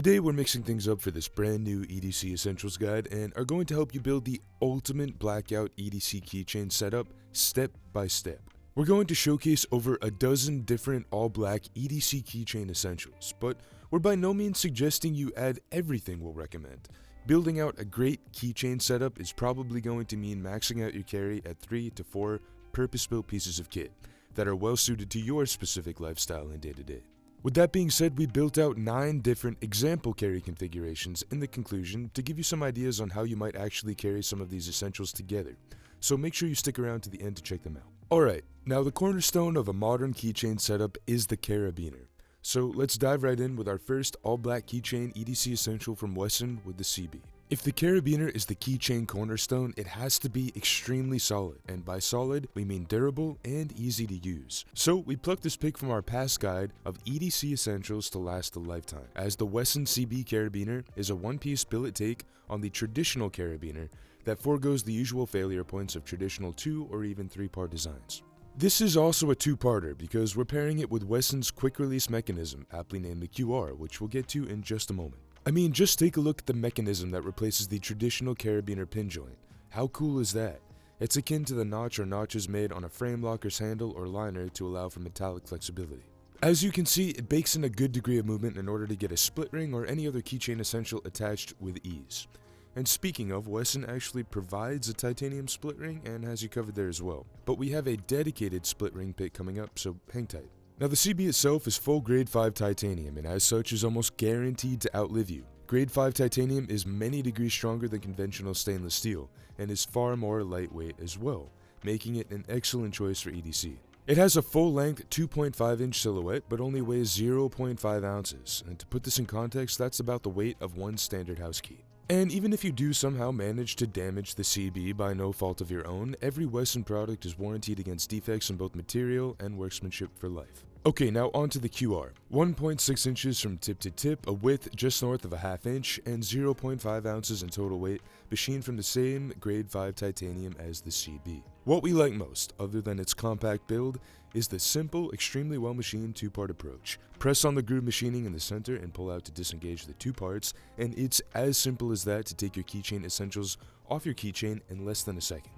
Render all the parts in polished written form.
Today we're mixing things up for this brand new EDC Essentials guide and are going to help you build the ultimate Blackout EDC keychain setup step by step. We're going to showcase over a dozen different all-black EDC keychain essentials, but we're by no means suggesting you add everything we'll recommend. Building out a great keychain setup is probably going to mean maxing out your carry at 3 to 4 purpose-built pieces of kit that are well suited to your specific lifestyle and day-to-day. With that being said, we built out 9 different example carry configurations in the conclusion to give you some ideas on how you might actually carry some of these essentials together, so make sure you stick around to the end to check them out. Alright, now the cornerstone of a modern keychain setup is the carabiner. So let's dive right in with our first all-black keychain EDC essential from WESN with the CB. If the carabiner is the keychain cornerstone, it has to be extremely solid, and by solid, we mean durable and easy to use. So we plucked this pick from our past guide of EDC essentials to last a lifetime, as the WESN CB carabiner is a one-piece billet take on the traditional carabiner that forgoes the usual failure points of traditional 2 or even 3-part designs. This is also a two-parter because we're pairing it with WESN's quick release mechanism, aptly named the QR, which we'll get to in just a moment. I mean, just take a look at the mechanism that replaces the traditional carabiner pin joint. How cool is that? It's akin to the notch or notches made on a frame locker's handle or liner to allow for metallic flexibility. As you can see, it bakes in a good degree of movement in order to get a split ring or any other keychain essential attached with ease. And speaking of, WESN actually provides a titanium split ring and has you covered there as well. But we have a dedicated split ring pick coming up, so hang tight. Now the CB itself is full grade 5 titanium and as such is almost guaranteed to outlive you. Grade 5 titanium is many degrees stronger than conventional stainless steel and is far more lightweight as well, making it an excellent choice for EDC. It has a full-length 2.5-inch silhouette but only weighs 0.5 ounces, and to put this in context, that's about the weight of one standard house key. And even if you do somehow manage to damage the CB by no fault of your own, every WESN product is warranted against defects in both material and workmanship for life. Okay, now onto the QR. 1.6 inches from tip to tip, a width just north of a ½ inch, and 0.5 ounces in total weight, machined from the same grade 5 titanium as the CB. What we like most, other than its compact build, is the simple, extremely well machined 2-part approach. Press on the groove machining in the center and pull out to disengage the 2 parts, and it's as simple as that to take your keychain essentials off your keychain in less than a second.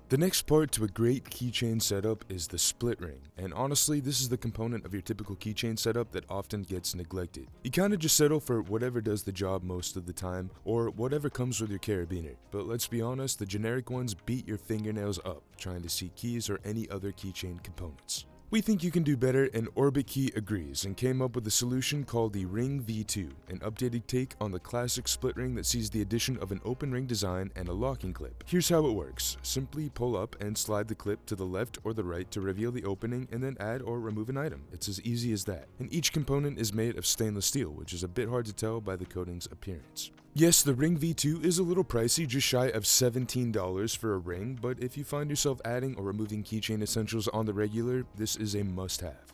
The next part to a great keychain setup is the split ring, and honestly this is the component of your typical keychain setup that often gets neglected. You kinda just settle for whatever does the job most of the time, or whatever comes with your carabiner, but let's be honest, the generic ones beat your fingernails up trying to see keys or any other keychain components. We think you can do better, and Orbitkey agrees and came up with a solution called the Ring V2, an updated take on the classic split ring that sees the addition of an open ring design and a locking clip. Here's how it works. Simply pull up and slide the clip to the left or the right to reveal the opening and then add or remove an item. It's as easy as that. And each component is made of stainless steel, which is a bit hard to tell by the coating's appearance. Yes, the Ring V2 is a little pricey, just shy of $17 for a ring, but if you find yourself adding or removing keychain essentials on the regular, this is a must-have.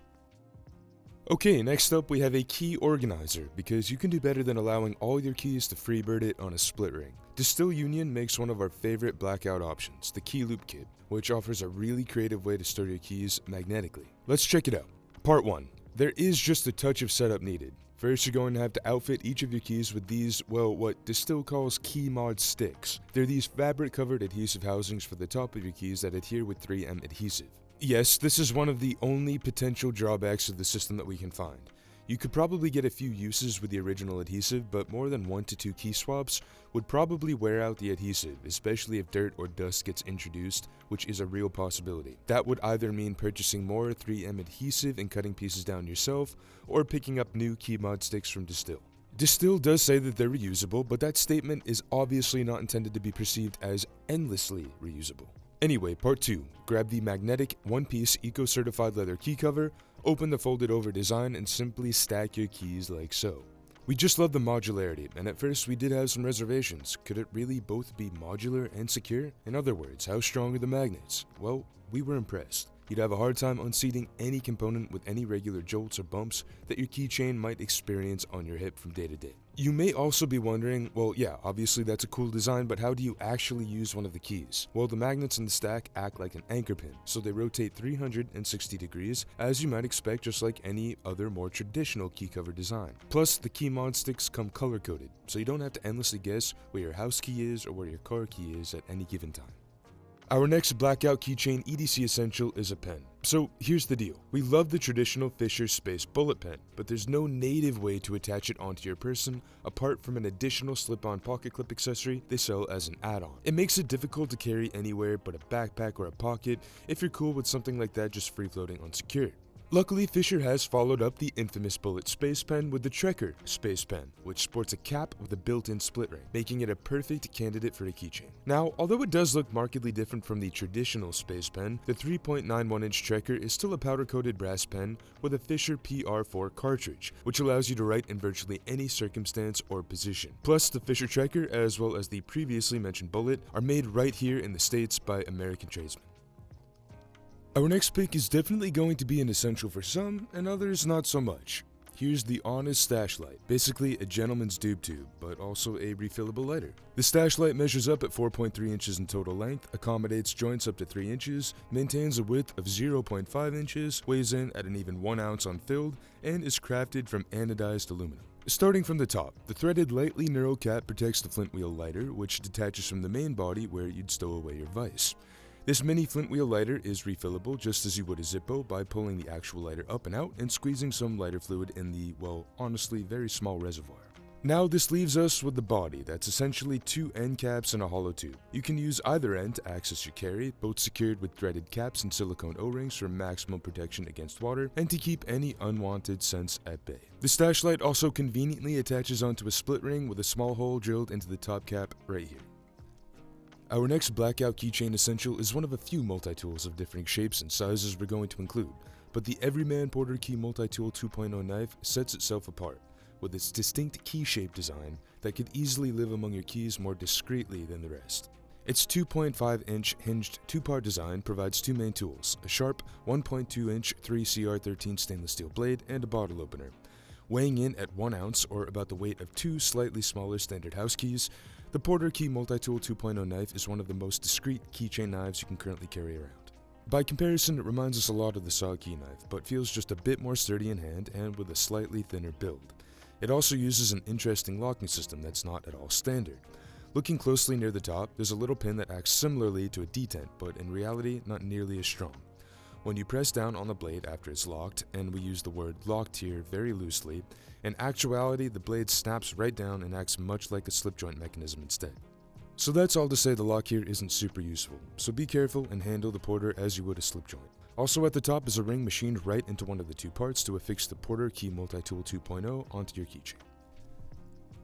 Okay, next up we have a key organizer, because you can do better than allowing all your keys to freebird it on a split ring. Distil Union makes one of our favorite Blackout options, the KeyLoop kit, which offers a really creative way to store your keys magnetically. Let's check it out. Part 1. There is just a touch of setup needed. First, you're going to have to outfit each of your keys with these, well, what Distil calls key mod sticks. They're these fabric-covered adhesive housings for the top of your keys that adhere with 3M adhesive. Yes, this is one of the only potential drawbacks of the system that we can find. You could probably get a few uses with the original adhesive, but more than 1 to 2 key swaps would probably wear out the adhesive, especially if dirt or dust gets introduced, which is a real possibility. That would either mean purchasing more 3M adhesive and cutting pieces down yourself, or picking up new key mod sticks from Distil. Distil does say that they're reusable, but that statement is obviously not intended to be perceived as endlessly reusable. Anyway, part 2. Grab the magnetic one-piece eco-certified leather key cover, open the folded over design, and simply stack your keys like so. We just love the modularity, and at first we did have some reservations. Could it really both be modular and secure? In other words, how strong are the magnets? Well, we were impressed. You'd have a hard time unseating any component with any regular jolts or bumps that your keychain might experience on your hip from day to day. You may also be wondering, well yeah, obviously that's a cool design, but how do you actually use one of the keys? Well, the magnets in the stack act like an anchor pin, so they rotate 360 degrees, as you might expect, just like any other more traditional key cover design. Plus, the key mod sticks come color coded, so you don't have to endlessly guess where your house key is or where your car key is at any given time. Our next Blackout Keychain EDC Essential is a pen. So here's the deal. We love the traditional Fisher Space bullet pen, but there's no native way to attach it onto your person apart from an additional slip-on pocket clip accessory they sell as an add-on. It makes it difficult to carry anywhere but a backpack or a pocket if you're cool with something like that just free-floating unsecured. Luckily, Fisher has followed up the infamous bullet space pen with the Trekker space pen, which sports a cap with a built-in split ring, making it a perfect candidate for a keychain. Now, although it does look markedly different from the traditional space pen, the 3.91-inch Trekker is still a powder-coated brass pen with a Fisher PR4 cartridge, which allows you to write in virtually any circumstance or position. Plus, the Fisher Trekker, as well as the previously mentioned bullet, are made right here in the States by American tradesmen. Our next pick is definitely going to be an essential for some, and others not so much. Here's the Onyx StashLight, basically a gentleman's dupe tube, but also a refillable lighter. The StashLight measures up at 4.3 inches in total length, accommodates joints up to 3 inches, maintains a width of 0.5 inches, weighs in at an even 1 ounce unfilled, and is crafted from anodized aluminum. Starting from the top, the threaded lightly knurled cap protects the flint wheel lighter, which detaches from the main body where you'd stow away your vise. This mini flint wheel lighter is refillable just as you would a Zippo by pulling the actual lighter up and out and squeezing some lighter fluid in the, well, honestly, very small reservoir. Now this leaves us with the body that's essentially 2 end caps and a hollow tube. You can use either end to access your carry, both secured with threaded caps and silicone O-rings for maximum protection against water and to keep any unwanted scents at bay. The StashLight also conveniently attaches onto a split ring with a small hole drilled into the top cap right here. Our next Blackout Keychain Essential is one of a few multi-tools of differing shapes and sizes we're going to include, but the Everyman Porter-Key Multi-Tool 2.0 knife sets itself apart with its distinct key shape design that could easily live among your keys more discreetly than the rest. Its 2.5-inch hinged 2-part design provides 2 main tools, a sharp 1.2-inch 3CR13 stainless steel blade and a bottle opener. Weighing in at 1 ounce or about the weight of 2 slightly smaller standard house keys, the Porter-Key Multi-Tool 2.0 knife is one of the most discreet keychain knives you can currently carry around. By comparison, it reminds us a lot of the saw key knife, but feels just a bit more sturdy in hand and with a slightly thinner build. It also uses an interesting locking system that's not at all standard. Looking closely near the top, there's a little pin that acts similarly to a detent, but in reality not nearly as strong. When you press down on the blade after it's locked, and we use the word locked here very loosely, in actuality the blade snaps right down and acts much like a slip joint mechanism instead. So that's all to say the lock here isn't super useful, so be careful and handle the Porter as you would a slip joint. Also at the top is a ring machined right into one of the 2 parts to affix the Porter-Key Multi-Tool 2.0 onto your keychain.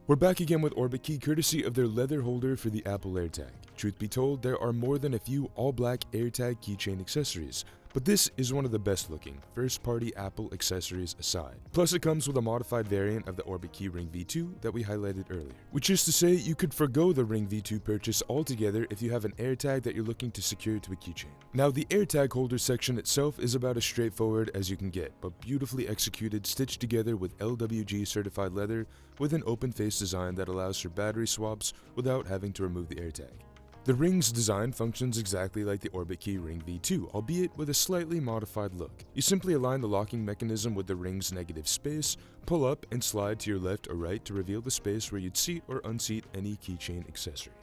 We're back again with Orbitkey courtesy of their leather holder for the Apple Airtag. Truth be told, there are more than a few all-black Airtag keychain accessories, but this is one of the best looking, first-party Apple accessories aside. Plus it comes with a modified variant of the Orbitkey Ring V2 that we highlighted earlier. Which is to say, you could forgo the Ring V2 purchase altogether if you have an Airtag that you're looking to secure to a keychain. Now the Airtag holder section itself is about as straightforward as you can get, but beautifully executed, stitched together with LWG certified leather with an open face design that allows for battery swaps without having to remove the Airtag. The ring's design functions exactly like the Orbitkey Ring V2, albeit with a slightly modified look. You simply align the locking mechanism with the ring's negative space, pull up and slide to your left or right to reveal the space where you'd seat or unseat any keychain accessory.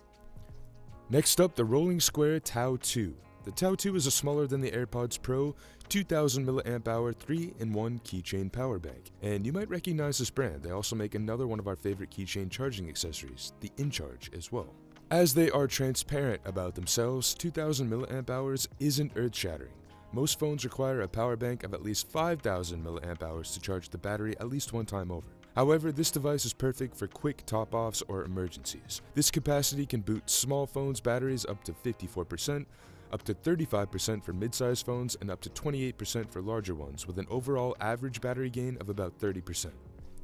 Next up, the Rolling Square Tau 2. The Tau 2 is a smaller than the AirPods Pro 2000 mAh 3-in-1 keychain power bank, and you might recognize this brand. They also make another one of our favorite keychain charging accessories, the InCharge as well. As they are transparent about themselves, 2000 mAh isn't earth-shattering. Most phones require a power bank of at least 5000 mAh to charge the battery at least 1 time over. However, this device is perfect for quick top-offs or emergencies. This capacity can boot small phones' batteries up to 54%, up to 35% for mid-size phones, and up to 28% for larger ones, with an overall average battery gain of about 30%.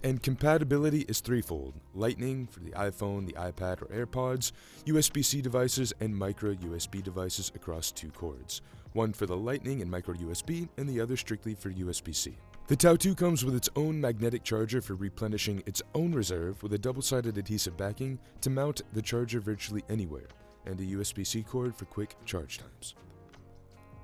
And compatibility is threefold: Lightning for the iPhone, the iPad, or AirPods, USB-C devices, and micro USB devices across 2 cords. One for the Lightning and micro USB, and the other strictly for USB-C. The Tau 2 comes with its own magnetic charger for replenishing its own reserve with a double-sided adhesive backing to mount the charger virtually anywhere, and a USB-C cord for quick charge times.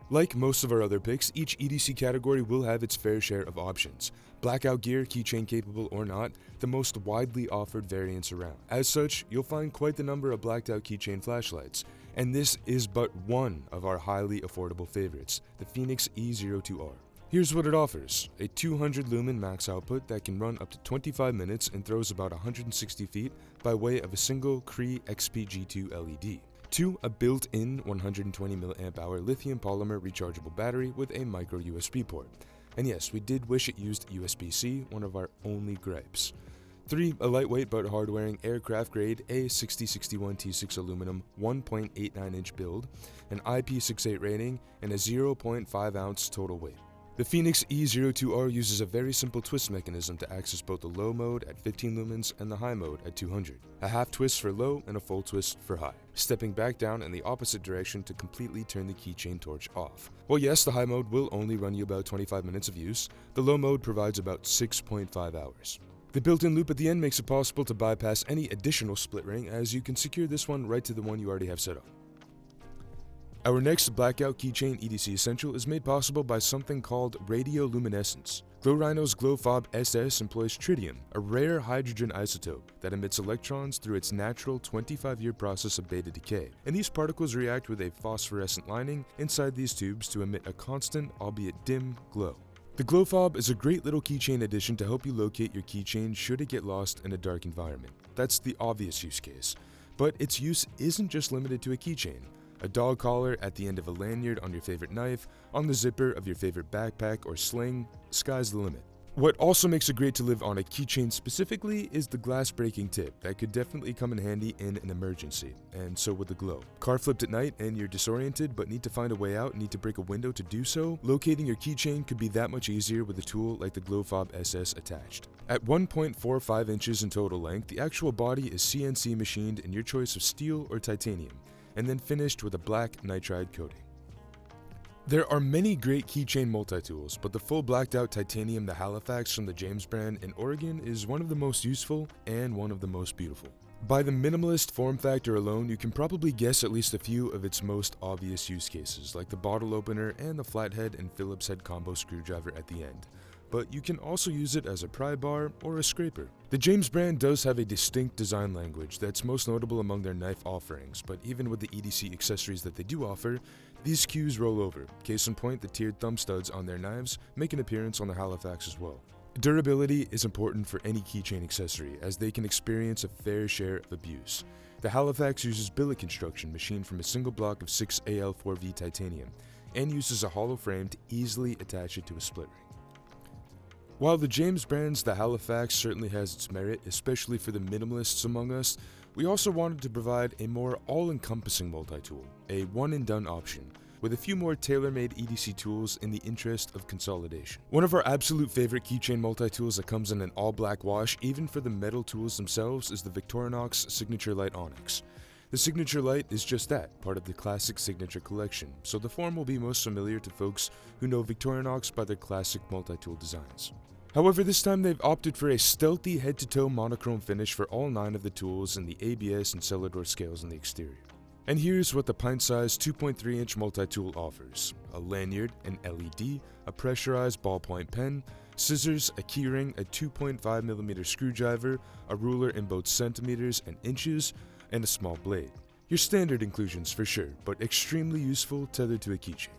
Like most of our other picks, each EDC category will have its fair share of options. Blackout gear, keychain capable or not, the most widely offered variants around. As such, you'll find quite the number of blacked out keychain flashlights, and this is but one of our highly affordable favorites, the Fenix E02R. Here's what it offers: a 200 lumen max output that can run up to 25 minutes and throws about 160 feet by way of a single Cree XP-G2 LED. 2. A built-in 120 mAh lithium polymer rechargeable battery with a micro USB port. And yes, we did wish it used USB-C, one of our only gripes. 3. A lightweight but hard-wearing aircraft-grade A6061 T6 aluminum 1.89-inch build, an IP68 rating, and a 0.5 ounce total weight. The Fenix E02R uses a very simple twist mechanism to access both the low mode at 15 lumens and the high mode at 200. A half twist for low and a full twist for high, stepping back down in the opposite direction to completely turn the keychain torch off. Well, yes, the high mode will only run you about 25 minutes of use. The low mode provides about 6.5 hours. The built-in loop at the end makes it possible to bypass any additional split ring, as you can secure this one right to the one you already have set up. Our next Blackout Keychain EDC Essential is made possible by something called radioluminescence. Rhino's Glow Fob SS employs tritium, a rare hydrogen isotope that emits electrons through its natural 25-year process of beta decay, and these particles react with a phosphorescent lining inside these tubes to emit a constant, albeit dim, glow. The Glow Fob is a great little keychain addition to help you locate your keychain should it get lost in a dark environment. That's the obvious use case, but its use isn't just limited to a keychain. A dog collar at the end of a lanyard on your favorite knife, on the zipper of your favorite backpack or sling, sky's the limit. What also makes it great to live on a keychain specifically is the glass breaking tip that could definitely come in handy in an emergency, and so would the glow. Car flipped at night and you're disoriented but need to find a way out and need to break a window to do so, locating your keychain could be that much easier with a tool like the Glow Fob SS attached. At 1.45 inches in total length, the actual body is CNC machined in your choice of steel or titanium, and then finished with a black nitride coating. There are many great keychain multi-tools, but the full blacked out titanium, the Halifax from the James brand in Oregon, is one of the most useful and one of the most beautiful. By the minimalist form factor alone, you can probably guess at least a few of its most obvious use cases, like the bottle opener and the flathead and Phillips head combo screwdriver at the end. But you can also use it as a pry bar or a scraper. The James brand does have a distinct design language that's most notable among their knife offerings, but even with the EDC accessories that they do offer, these cues roll over. Case in point, the tiered thumb studs on their knives make an appearance on the Halifax as well. Durability is important for any keychain accessory, as they can experience a fair share of abuse. The Halifax uses billet construction machined from a single block of 6 AL4V titanium, and uses a hollow frame to easily attach it to a split ring. While the James brand's the Halifax certainly has its merit, especially for the minimalists among us, we also wanted to provide a more all-encompassing multi-tool, a one-and-done option, with a few more tailor-made EDC tools in the interest of consolidation. One of our absolute favorite keychain multi-tools that comes in an all-black wash, even for the metal tools themselves, is the Victorinox Signature Lite Onyx. The Signature Lite is just that, part of the classic Signature collection, so the form will be most familiar to folks who know Victorinox by their classic multi-tool designs. However, this time they've opted for a stealthy head-to-toe monochrome finish for all 9 of the tools and the ABS and cellar door scales on the exterior. And here's what the pint-sized 2.3-inch multi-tool offers: a lanyard, an LED, a pressurized ballpoint pen, scissors, a keyring, a 2.5mm screwdriver, a ruler in both centimeters and inches, and a small blade. Your standard inclusions for sure, but extremely useful tethered to a keychain.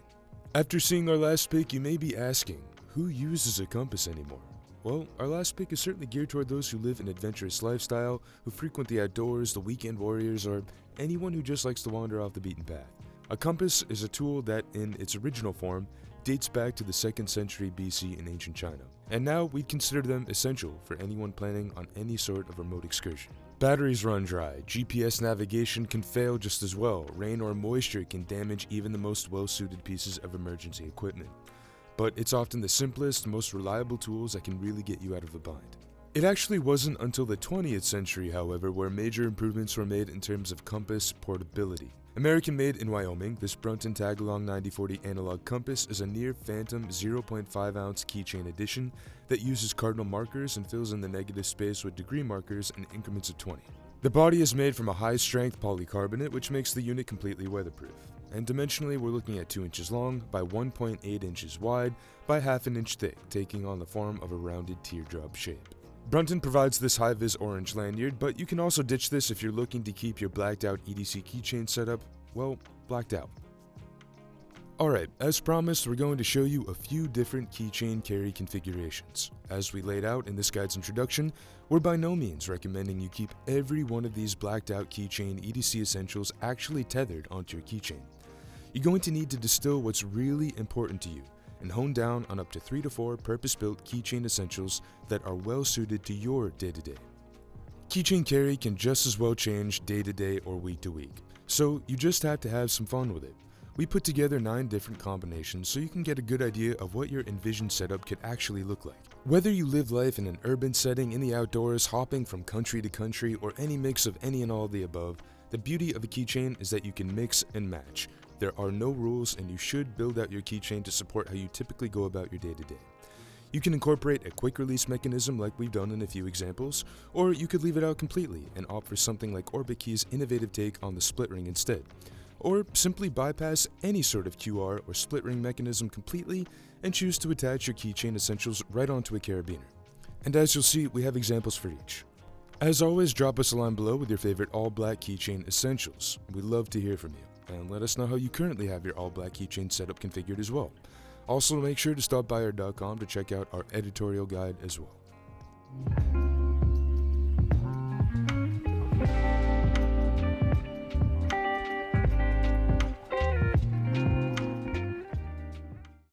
After seeing our last pick, you may be asking, who uses a compass anymore? Well, our last pick is certainly geared toward those who live an adventurous lifestyle, who frequent the outdoors, the weekend warriors, or anyone who just likes to wander off the beaten path. A compass is a tool that, in its original form, dates back to the 2nd century BC in ancient China, and now we'd consider them essential for anyone planning on any sort of remote excursion. Batteries run dry, GPS navigation can fail just as well, rain or moisture can damage even the most well-suited pieces of emergency equipment. But it's often the simplest, most reliable tools that can really get you out of a bind. It actually wasn't until the 20th century, however, where major improvements were made in terms of compass portability. American-made in Wyoming, this Brunton Tagalong 9040 analog compass is a near-phantom 0.5-ounce keychain edition that uses cardinal markers and fills in the negative space with degree markers in increments of 20. The body is made from a high-strength polycarbonate, which makes the unit completely weatherproof. And dimensionally, we're looking at 2 inches long by 1.8 inches wide by half an inch thick, taking on the form of a rounded teardrop shape. Brunton provides this high-vis orange lanyard, but you can also ditch this if you're looking to keep your blacked out EDC keychain setup, well, blacked out. Alright, as promised, we're going to show you a few different keychain carry configurations. As we laid out in this guide's introduction, we're by no means recommending you keep every one of these blacked out keychain EDC essentials actually tethered onto your keychain. You're going to need to distill what's really important to you and hone down on up to 3 to 4 purpose-built keychain essentials that are well suited to your day-to-day. Keychain carry can just as well change day-to-day or week-to-week, so you just have to have some fun with it. We put together 9 different combinations so you can get a good idea of what your envisioned setup could actually look like. Whether you live life in an urban setting, in the outdoors, hopping from country to country, or any mix of any and all of the above, the beauty of a keychain is that you can mix and match. There are no rules, and you should build out your keychain to support how you typically go about your day-to-day. You can incorporate a quick release mechanism like we've done in a few examples, or you could leave it out completely and opt for something like Orbitkey's innovative take on the split ring instead. Or simply bypass any sort of QR or split ring mechanism completely and choose to attach your keychain essentials right onto a carabiner. And as you'll see, we have examples for each. As always, drop us a line below with your favorite all-black keychain essentials. We'd love to hear from you. And let us know how you currently have your all-black keychain setup configured as well. Also, make sure to stop by our .com to check out our editorial guide as well.